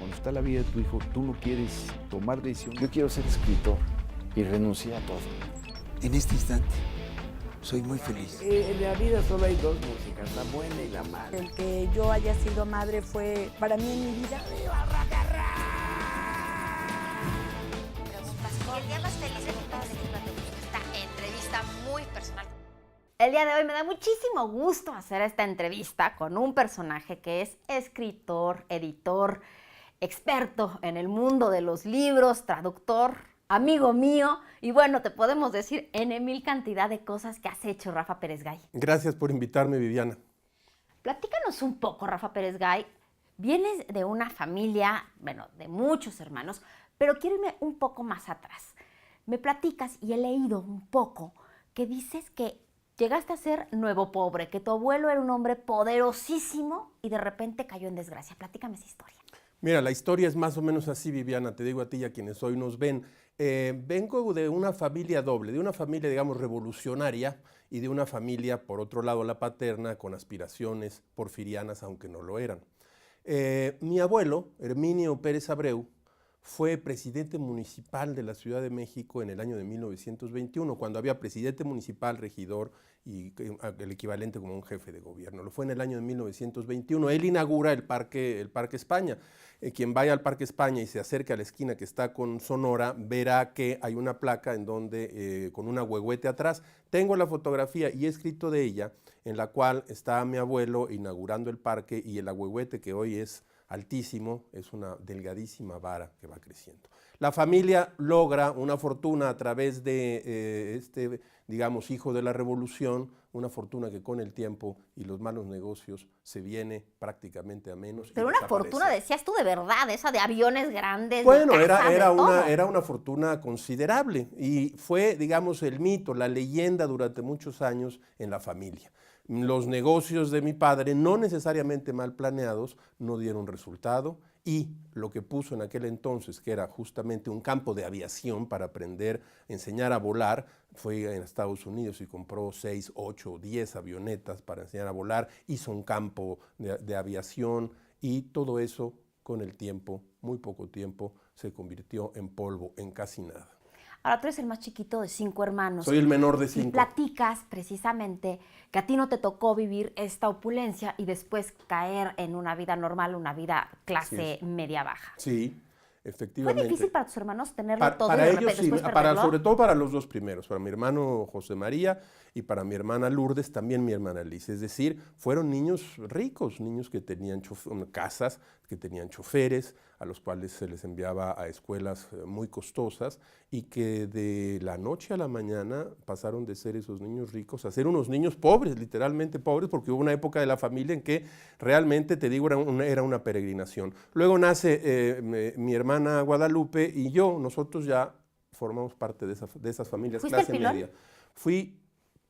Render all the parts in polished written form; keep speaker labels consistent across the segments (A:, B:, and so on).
A: cuando está la vida de tu hijo, tú no quieres tomar decisiones. Yo quiero ser escritor y renuncié a todo.
B: En este instante, soy muy feliz.
C: En la vida solo hay dos músicas, la buena y la mala.
D: El que yo haya sido madre fue para mí en mi vida.
E: El día más feliz de mi vida es cuando esta entrevista muy personal. El día de hoy me da muchísimo gusto hacer esta entrevista con un personaje que es escritor, editor, experto en el mundo de los libros, traductor, amigo mío, y bueno, te podemos decir en mil cantidad de cosas que has hecho, Rafa Pérez Gay.
F: Gracias por invitarme, Viviana.
E: Platícanos un poco, Rafa Pérez Gay. Vienes de una familia, bueno, de muchos hermanos, pero quiero irme un poco más atrás. Me platicas, y he leído un poco, que dices que llegaste a ser nuevo pobre, que tu abuelo era un hombre poderosísimo y de repente cayó en desgracia. Platícame esa historia.
F: Mira, la historia es más o menos así, Viviana, te digo a ti y a quienes hoy nos ven. Vengo de una familia doble, de una familia, digamos, revolucionaria y de una familia, por otro lado, la paterna, con aspiraciones porfirianas, aunque no lo eran. Mi abuelo, Herminio Pérez Abreu, fue presidente municipal de la Ciudad de México en el año de 1921, cuando había presidente municipal, regidor y el equivalente como un jefe de gobierno. Lo fue en el año de 1921. Él inaugura el Parque España. Quien vaya al Parque España y se acerque a la esquina que está con Sonora, verá que hay una placa en donde, con una huehuete atrás. Tengo la fotografía y he escrito de ella, en la cual está mi abuelo inaugurando el parque y el ahuehuete, que hoy es altísimo, es una delgadísima vara que va creciendo. La familia logra una fortuna a través de digamos, hijo de la revolución, una fortuna que con el tiempo y los malos negocios se viene prácticamente a menos.
E: Pero una fortuna, decías tú, de verdad, esa de aviones grandes.
F: Bueno,
E: de casas,
F: era una fortuna considerable y fue, digamos, el mito, la leyenda durante muchos años en la familia. Los negocios de mi padre, no necesariamente mal planeados, no dieron resultado y lo que puso en aquel entonces, que era justamente un campo de aviación para aprender, enseñar a volar, fue en Estados Unidos y compró 6, 8, 10 avionetas para enseñar a volar, hizo un campo de aviación y todo eso con el tiempo, muy poco tiempo, se convirtió en polvo, en casi nada.
E: Ahora tú eres el más chiquito de 5 hermanos.
F: Soy el menor de 5.
E: Y platicas precisamente que a ti no te tocó vivir esta opulencia y después caer en una vida normal, una vida clase media-baja.
F: Sí, efectivamente.
E: ¿Fue difícil para tus hermanos tenerlo todo
F: para
E: y de
F: ellos
E: repente
F: sí,
E: después perderlo?
F: sobre todo para los dos primeros, para mi hermano José María y para mi hermana Lourdes, también mi hermana Liz. Es decir, fueron niños ricos, niños que tenían casas, que tenían choferes, a los cuales se les enviaba a escuelas muy costosas y que de la noche a la mañana pasaron de ser esos niños ricos a ser unos niños pobres, literalmente pobres, porque hubo una época de la familia en que realmente, te digo, era una peregrinación. Luego nace mi hermana Guadalupe y yo, nosotros ya formamos parte de esas familias clase media. Fui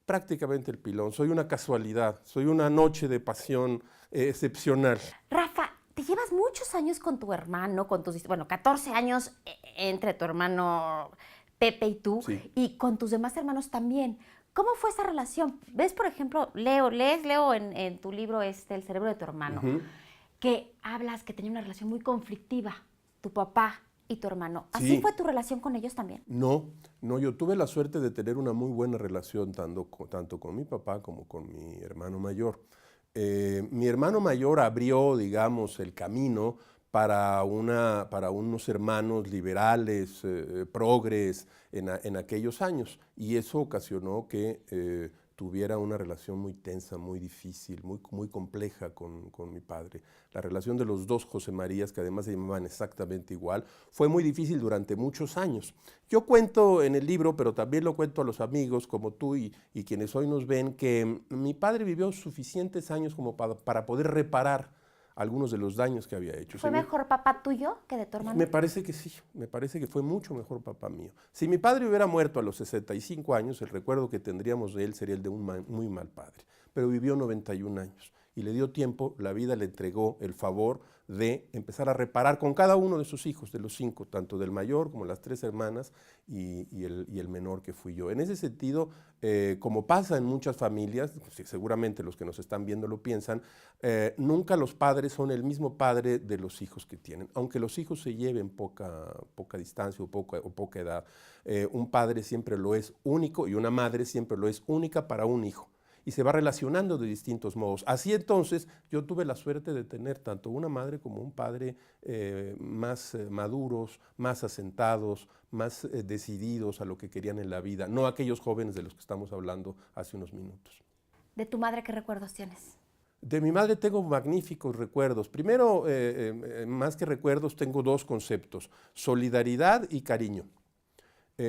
F: prácticamente el pilón, soy una casualidad, soy una noche de pasión excepcional.
E: Rafa, te llevas muchos años con tu hermano, 14 años entre tu hermano Pepe y tú,
F: sí,
E: y con tus demás hermanos también. ¿Cómo fue esa relación? ¿Ves, por ejemplo, Leo en tu libro El cerebro de tu hermano, que hablas que tenía una relación muy conflictiva, tu papá y tu hermano? ¿Así
F: sí.
E: fue tu relación con ellos también?
F: No, yo tuve la suerte de tener una muy buena relación tanto con mi papá como con mi hermano mayor. Mi hermano mayor abrió, digamos, el camino para unos hermanos liberales, progres en aquellos años, y eso ocasionó que tuviera una relación muy tensa, muy difícil, muy compleja con mi padre. La relación de los dos José Marías, que además se llamaban exactamente igual, fue muy difícil durante muchos años. Yo cuento en el libro, pero también lo cuento a los amigos como tú y quienes hoy nos ven, que mi padre vivió suficientes años como para poder reparar algunos de los daños que había hecho.
E: ¿Fue mejor papá tuyo que de tu hermano?
F: Me parece que sí, me parece que fue mucho mejor papá mío. Si mi padre hubiera muerto a los 65 años, el recuerdo que tendríamos de él sería el de un muy mal padre, pero vivió 91 años y le dio tiempo, la vida le entregó el favor de empezar a reparar con cada uno de sus hijos, de los 5, tanto del mayor como las 3 hermanas y el menor que fui yo. En ese sentido, como pasa en muchas familias, seguramente los que nos están viendo lo piensan, nunca los padres son el mismo padre de los hijos que tienen, aunque los hijos se lleven poca distancia o poca edad. Un padre siempre lo es único y una madre siempre lo es única para un hijo. Y se va relacionando de distintos modos. Así entonces, yo tuve la suerte de tener tanto una madre como un padre más maduros, más asentados, más decididos a lo que querían en la vida, no aquellos jóvenes de los que estamos hablando hace unos minutos.
E: ¿De tu madre qué recuerdos tienes?
F: De mi madre tengo magníficos recuerdos. Primero, más que recuerdos, tengo 2 conceptos, solidaridad y cariño.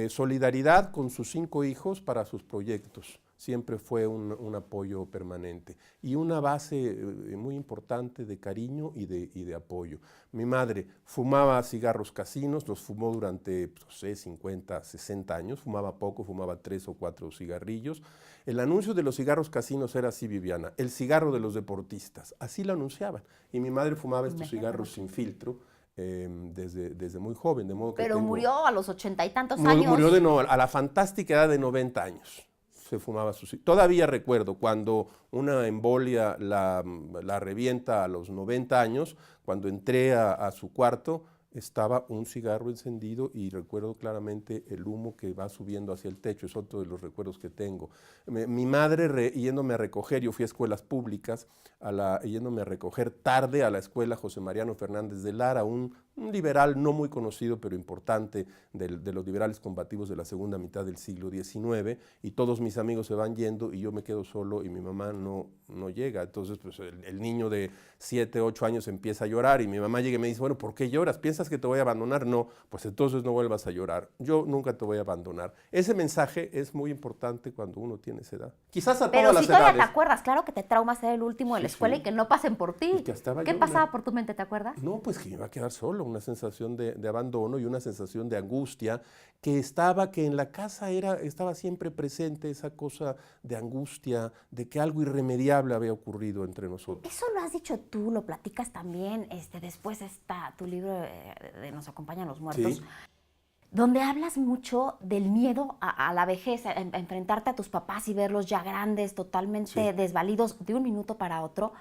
F: Solidaridad con sus 5 hijos para sus proyectos. Siempre fue un apoyo permanente y una base muy importante de cariño y de apoyo. Mi madre fumaba cigarros casinos, los fumó durante, no sé, 50, 60 años, fumaba poco, fumaba 3 o 4 cigarrillos. El anuncio de los cigarros casinos era así, Viviana, el cigarro de los deportistas, así lo anunciaban. Y mi madre fumaba estos cigarros sin filtro. Desde muy joven, de modo que
E: Pero murió a los 80 y tantos años.
F: Murió a la fantástica edad de 90 años. Se fumaba todavía recuerdo cuando una embolia la revienta a los 90 años, cuando entré a su cuarto, estaba un cigarro encendido y recuerdo claramente el humo que va subiendo hacia el techo, es otro de los recuerdos que tengo. Mi madre yéndome a recoger, yo fui a escuelas públicas, yéndome a recoger tarde a la escuela José Mariano Fernández de Lara, un liberal no muy conocido pero importante de los liberales combativos de la segunda mitad del siglo XIX, y todos mis amigos se van yendo y yo me quedo solo y mi mamá no llega. Entonces pues, el niño de 7, 8 años empieza a llorar y mi mamá llega y me dice, bueno, ¿por qué lloras? ¿Piensas que te voy a abandonar? No, pues entonces no vuelvas a llorar. Yo nunca te voy a abandonar. Ese mensaje es muy importante cuando uno tiene esa edad. Quizás a todas las edades. Pero si todavía
E: te acuerdas, claro que te trauma ser el último de la escuela y que no pasen por ti. ¿Qué pasaba por tu mente, te acuerdas?
F: No, pues que me iba a quedar solo, una sensación de abandono y una sensación de angustia que en la casa estaba siempre presente esa cosa de angustia, de que algo irremediable había ocurrido entre nosotros.
E: Eso lo has dicho tú, lo platicas también, después está tu libro de Nos acompañan los muertos,
F: sí,
E: donde hablas mucho del miedo a la vejez, a enfrentarte a tus papás y verlos ya grandes, totalmente desvalidos de un minuto para otro.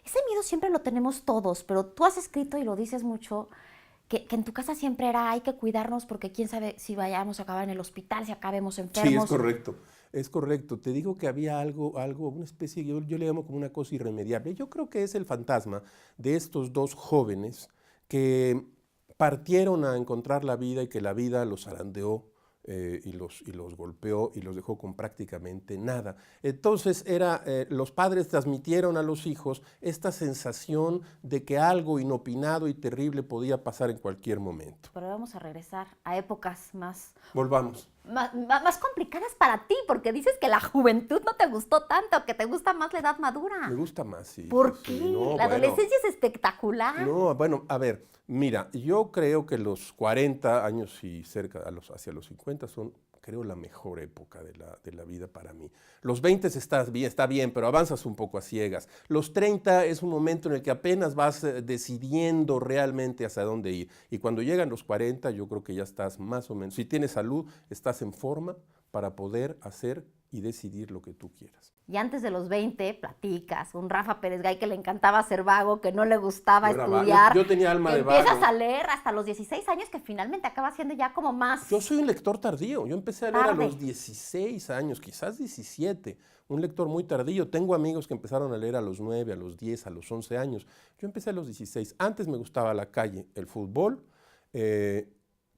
E: Ese miedo siempre lo tenemos todos, pero tú has escrito y lo dices mucho, que en tu casa siempre era hay que cuidarnos porque quién sabe si vayamos a acabar en el hospital, si acabemos enfermos.
F: Sí, es correcto. Te digo que había algo, una especie, yo le llamo como una cosa irremediable. Yo creo que es el fantasma de estos 2 jóvenes que partieron a encontrar la vida y que la vida los zarandeó y los golpeó y los dejó con prácticamente nada. Entonces los padres transmitieron a los hijos esta sensación de que algo inopinado y terrible podía pasar en cualquier momento.
E: Pero vamos a regresar a épocas más...
F: Volvamos.
E: Más complicadas para ti, porque dices que la juventud no te gustó tanto, que te gusta más la edad madura.
F: Me gusta más, sí.
E: ¿Por qué?
F: Sí, no,
E: la adolescencia es espectacular.
F: No, bueno, a ver, mira, yo creo que los 40 años y hacia los 50 son, creo, la mejor época de la vida para mí. Los 20 está bien, pero avanzas un poco a ciegas. Los 30 es un momento en el que apenas vas decidiendo realmente hacia dónde ir. Y cuando llegan los 40, yo creo que ya estás más o menos, si tienes salud, estás en forma para poder hacer y decidir lo que tú quieras.
E: Y antes de los 20, platicas, un Rafa Pérez Gay que le encantaba ser vago, que no le gustaba estudiar.
F: Yo tenía alma de vago.
E: Empiezas a leer hasta los 16 años, que finalmente acaba siendo ya como más...
F: Yo soy un lector tardío. Yo empecé a leer a los 16 años, quizás 17. Un lector muy tardío. Tengo amigos que empezaron a leer a los 9, a los 10, a los 11 años. Yo empecé a los 16. Antes me gustaba la calle, el fútbol.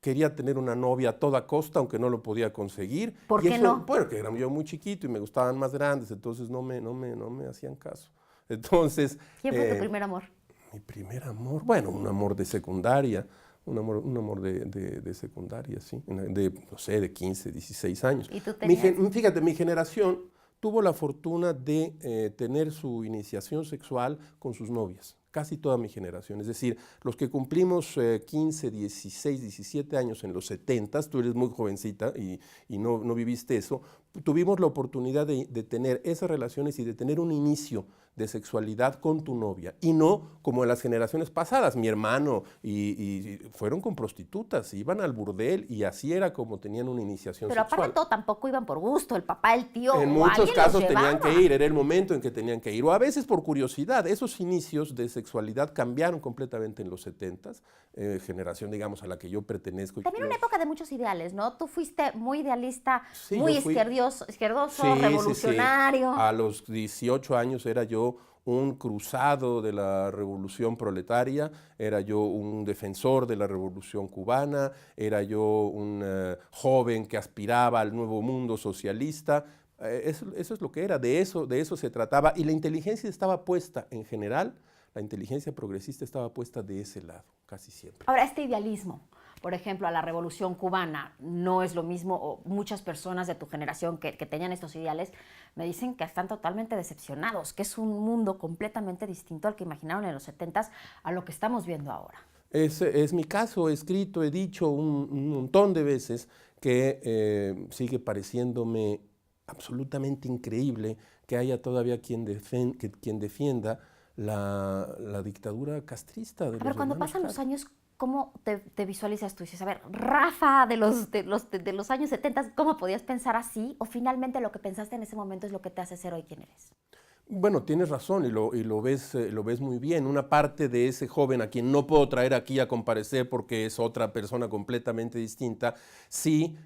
F: Quería tener una novia a toda costa, aunque no lo podía conseguir.
E: ¿Por qué no?
F: Porque era yo muy chiquito y me gustaban más grandes, entonces no me hacían caso. Entonces,
E: ¿quién fue tu primer amor?
F: Mi primer amor, bueno, un amor de secundaria, un amor de secundaria, sí, no sé, de 15, 16 años.
E: ¿Y tú tenías?
F: Fíjate, mi generación tuvo la fortuna de tener su iniciación sexual con sus novias. Casi toda mi generación, es decir, los que cumplimos 15, 16, 17 años en los 70s, tú eres muy jovencita y no viviste eso, tuvimos la oportunidad de tener esas relaciones y de tener un inicio de sexualidad con tu novia, y no como en las generaciones pasadas, mi hermano, y fueron con prostitutas, iban al burdel, y así era como tenían una iniciación
E: Pero
F: sexual.
E: aparte de todo, tampoco iban por gusto, el papá, el tío,
F: En
E: o
F: muchos
E: alguien
F: casos
E: los
F: tenían
E: llevaba.
F: que ir, era el momento en que tenían que ir, o a veces por curiosidad. Esos inicios de sexualidad cambiaron completamente en los 70s, generación, digamos, a la que yo pertenezco.
E: También una época de muchos ideales, ¿no? Tú fuiste muy idealista,
F: Sí,
E: muy
F: yo fui-
E: izquierdoso,
F: Sí,
E: revolucionario.
F: sí. A los 18 años era yo un cruzado de la revolución proletaria, era yo un defensor de la revolución cubana, era yo un joven que aspiraba al nuevo mundo socialista. Eso es lo que era, de eso se trataba. Y la inteligencia estaba puesta, en general, la inteligencia progresista estaba puesta de ese lado, casi siempre.
E: Ahora, este idealismo, por ejemplo, a la revolución cubana, no es lo mismo, o muchas personas de tu generación que tenían estos ideales me dicen que están totalmente decepcionados, que es un mundo completamente distinto al que imaginaron en los 70s a lo que estamos viendo ahora.
F: Es mi caso, he escrito, he dicho un montón de veces que sigue pareciéndome absolutamente increíble que haya todavía quien defienda la dictadura castrista de los
E: A ver, cuando
F: hermanos
E: pasan los
F: Castro.
E: años, ¿cómo te visualizas tú? Dices, a ver, Rafa de los años 70, ¿cómo podías pensar así? ¿O finalmente lo que pensaste en ese momento es lo que te hace ser hoy quien eres?
F: Bueno, tienes razón y lo ves muy bien. Una parte de ese joven a quien no puedo traer aquí a comparecer porque es otra persona completamente distinta, sí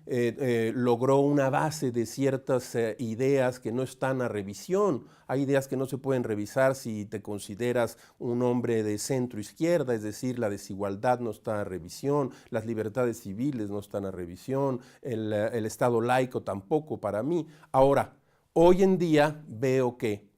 F: logró una base de ciertas ideas que no están a revisión. Hay ideas que no se pueden revisar si te consideras un hombre de centro izquierda, es decir, la desigualdad no está a revisión, las libertades civiles no están a revisión, el Estado laico tampoco para mí. Ahora, hoy en día veo que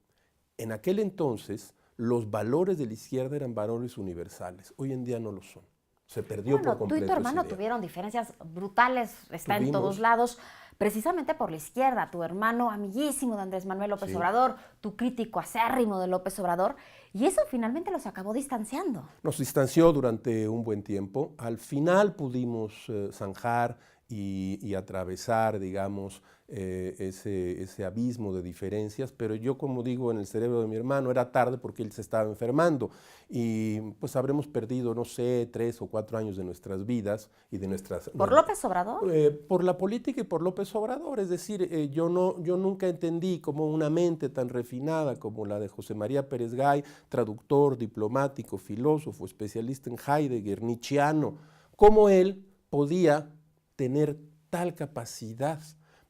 F: en aquel entonces, los valores de la izquierda eran valores universales. Hoy en día no lo son. Se perdió por
E: Bueno, tú
F: completo
E: y tu hermano
F: esa idea.
E: tuvieron diferencias brutales, está en todos lados, precisamente por la izquierda. Tu hermano amiguísimo de Andrés Manuel López
F: Sí.
E: Obrador, tu crítico acérrimo de López Obrador, y eso finalmente los acabó distanciando.
F: Nos distanció durante un buen tiempo. Al final pudimos zanjar y atravesar, digamos, ese abismo de diferencias, pero yo, como digo, en el cerebro de mi hermano era tarde porque él se estaba enfermando y pues habremos perdido, no sé, 3 o 4 años de nuestras vidas y de nuestras...
E: ¿Por López Obrador?
F: Por la política y por López Obrador, es decir, yo nunca entendí cómo una mente tan refinada como la de José María Pérez Gay, traductor, diplomático, filósofo, especialista en Heidegger, nietzscheano, cómo él podía tener tal capacidad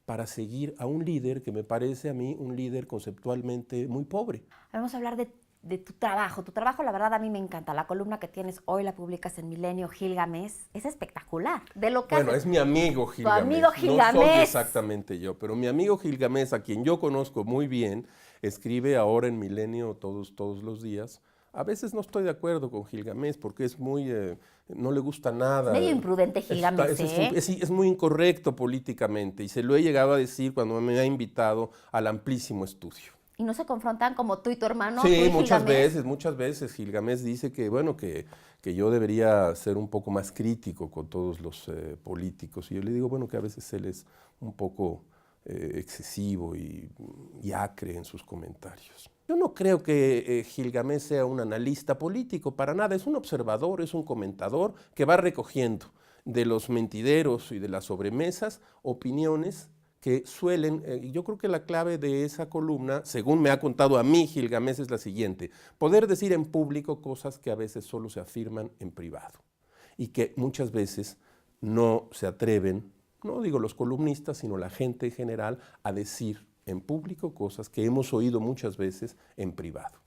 F: para seguir a un líder que me parece a mí un líder conceptualmente muy pobre.
E: Vamos a hablar de tu trabajo. Tu trabajo, la verdad, a mí me encanta. La columna que tienes hoy la publicas en Milenio, Gilgamesh, es espectacular. De lo que
F: Bueno,
E: haces.
F: es mi amigo Gilgamesh.
E: amigo
F: No soy
E: Gilgamesh.
F: exactamente yo, pero mi amigo Gilgamesh, a quien yo conozco muy bien, escribe ahora en Milenio todos los días. A veces no estoy de acuerdo con Gilgamesh porque es muy, no le gusta nada.
E: Medio imprudente Gilgamesh,
F: Es muy incorrecto políticamente y se lo he llegado a decir cuando me ha invitado al amplísimo estudio.
E: Y no se confrontan como tú y tu hermano. tú
F: Sí,
E: y
F: muchas
E: Gilgamesh.
F: veces Gilgamesh dice que, bueno, que yo debería ser un poco más crítico con todos los políticos. Y yo le digo, bueno, que a veces él es un poco excesivo y acre en sus comentarios. Yo no creo que Gilgamesh sea un analista político, para nada. Es un observador, es un comentador que va recogiendo de los mentideros y de las sobremesas opiniones que suelen, yo creo que la clave de esa columna, según me ha contado a mí Gilgamesh, es la siguiente: poder decir en público cosas que a veces solo se afirman en privado y que muchas veces no se atreven, no digo los columnistas, sino la gente en general, a decir en público cosas que hemos oído muchas veces en privado.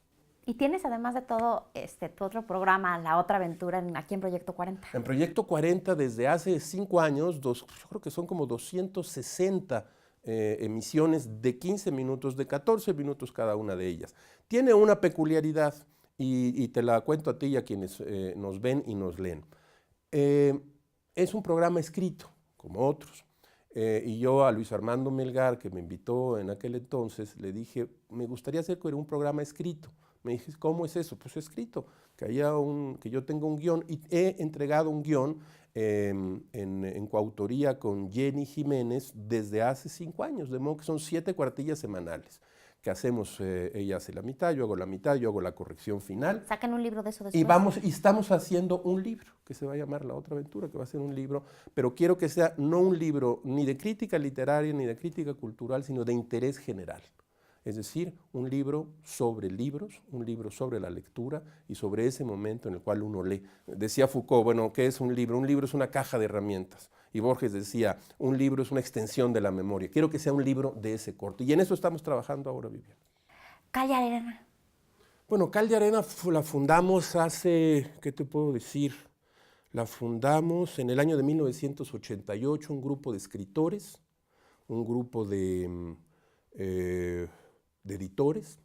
E: Y tienes, además de todo, tu otro programa, La Otra Aventura, aquí en Proyecto 40.
F: En Proyecto 40, desde hace 5 años, yo creo que son como 260 emisiones de 15 minutos, de 14 minutos cada una de ellas. Tiene una peculiaridad y te la cuento a ti y a quienes nos ven y nos leen. Es un programa escrito, como otros. Y yo a Luis Armando Melgar, que me invitó en aquel entonces, le dije, me gustaría hacer un programa escrito. Me dije, ¿cómo es eso? Pues escrito, que yo tenga un guión, y he entregado un guión en coautoría con Jenny Jiménez desde hace 5 años, de modo que son 7 cuartillas semanales que hacemos, ella hace la mitad, yo hago la mitad, yo hago la corrección final.
E: Saquen un libro de eso después.
F: Y estamos haciendo un libro que se va a llamar La Otra Aventura, que va a ser un libro, pero quiero que sea no un libro ni de crítica literaria ni de crítica cultural, sino de interés general. Es decir, un libro sobre libros, un libro sobre la lectura y sobre ese momento en el cual uno lee. Decía Foucault, bueno, ¿qué es un libro? Un libro es una caja de herramientas. Y Borges decía, un libro es una extensión de la memoria. Quiero que sea un libro de ese corte. Y en eso estamos trabajando ahora, Viviana.
E: Cal y Arena.
F: Bueno, Cal y Arena la fundamos hace, ¿qué te puedo decir? La fundamos en el año de 1988, un grupo de escritores, un grupo de editores,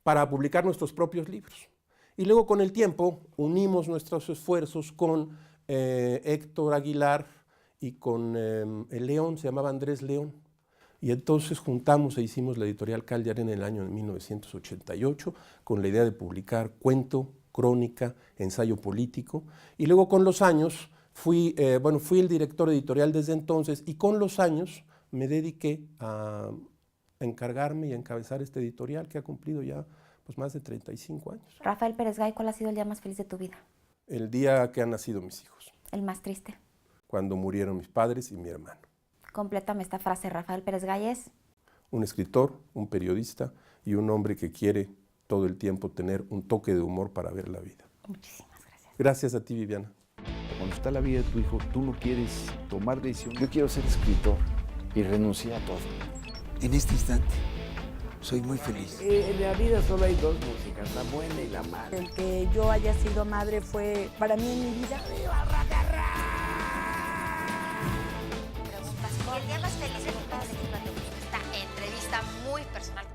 F: para publicar nuestros propios libros. Y luego con el tiempo unimos nuestros esfuerzos con Héctor Aguilar y con el León, se llamaba Andrés León. Y entonces juntamos e hicimos la editorial Cal y Arena en el año de 1988 con la idea de publicar cuento, crónica, ensayo político. Y luego con los años fui el director editorial desde entonces y con los años me dediqué a encargarme y a encabezar este editorial que ha cumplido ya pues, más de 35 años.
E: Rafael Pérez Gay, ¿cuál ha sido el día más feliz de tu vida?
F: El día que han nacido mis hijos.
E: El más triste.
F: Cuando murieron mis padres y mi hermano.
E: Complétame esta frase. Rafael Pérez Gay es
F: un escritor, un periodista y un hombre que quiere todo el tiempo tener un toque de humor para ver la vida.
E: Muchísimas gracias.
F: Gracias a ti, Viviana.
A: Cuando está la vida de tu hijo, tú no quieres tomar decisión. Yo quiero ser escritor y renuncié a todo.
B: En este instante, soy muy feliz.
C: En la vida solo hay 2 músicas, la buena y la mala.
D: El que yo haya sido madre fue para mí en mi vida.
E: Preguntas. ¿Y el día más feliz de tu vida? Esta entrevista muy personal.